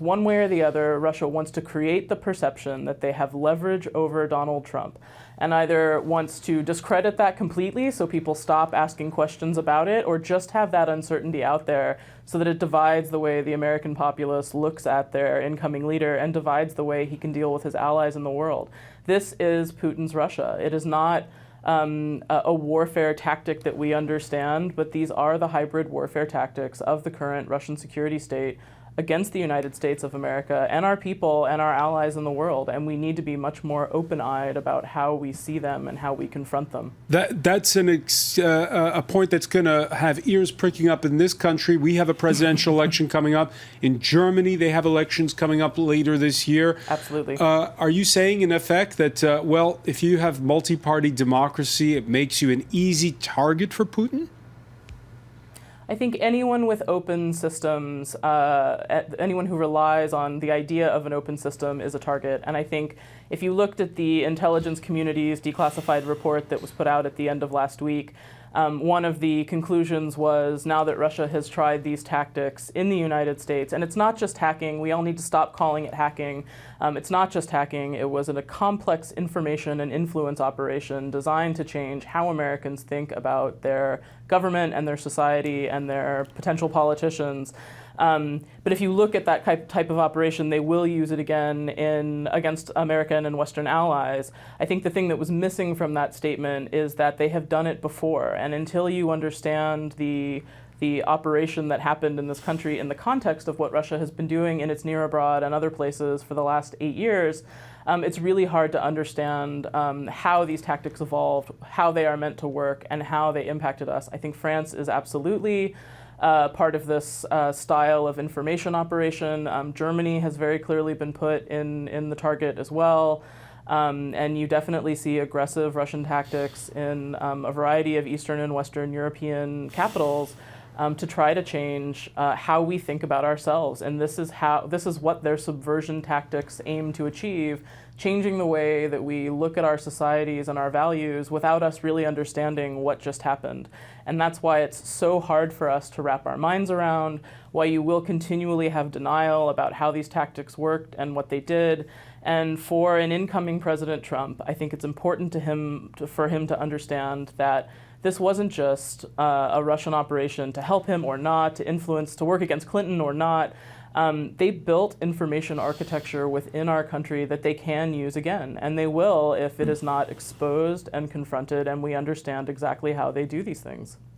One way or the other, Russia wants to create the perception that they have leverage over Donald Trump, and either wants to discredit that completely so people stop asking questions about it, or just have that uncertainty out there so that it divides the way the American populace looks at their incoming leader and divides the way he can deal with his allies in the world. This is Putin's Russia. It is not a warfare tactic that we understand, but these are the hybrid warfare tactics of the current Russian security state against the United States of America and our people and our allies in the world, and we need to be much more open-eyed about how we see them and how we confront them. That's a point that's going to have ears pricking up in this country. We have a presidential election coming up. In Germany, they have elections coming up later this year. Absolutely. Are you saying, in effect, that, well, if you have multi-party democracy, it makes you an easy target for Putin? I think anyone with open systems, anyone who relies on the idea of an open system is a target. And I think if you looked at the intelligence community's declassified report that was put out at the end of last week, one of the conclusions was, now that Russia has tried these tactics in the United States, and it's not just hacking, we all need to stop calling it hacking. It's not just hacking, it was a complex information and influence operation designed to change how Americans think about their government and their society and their potential politicians. But if you look at that type of operation, they will use it again against American and Western allies. I think the thing that was missing from that statement is that they have done it before. And until you understand the operation that happened in this country in the context of what Russia has been doing in its near abroad and other places for the last 8 years, it's really hard to understand how these tactics evolved, how they are meant to work, and how they impacted us. I think France is absolutely part of this style of information operation. Germany has very clearly been put in the target as well. And you definitely see aggressive Russian tactics in a variety of Eastern and Western European capitals to try to change how we think about ourselves. And this is what their subversion tactics aim to achieve, changing the way that we look at our societies and our values without us really understanding what just happened. And that's why it's so hard for us to wrap our minds around, why you will continually have denial about how these tactics worked and what they did. And for an incoming President Trump, I think it's important for him to understand that this wasn't just a Russian operation to help him or not, to influence, to work against Clinton or not. They built information architecture within our country that they can use again, and they will if it is not exposed and confronted and we understand exactly how they do these things.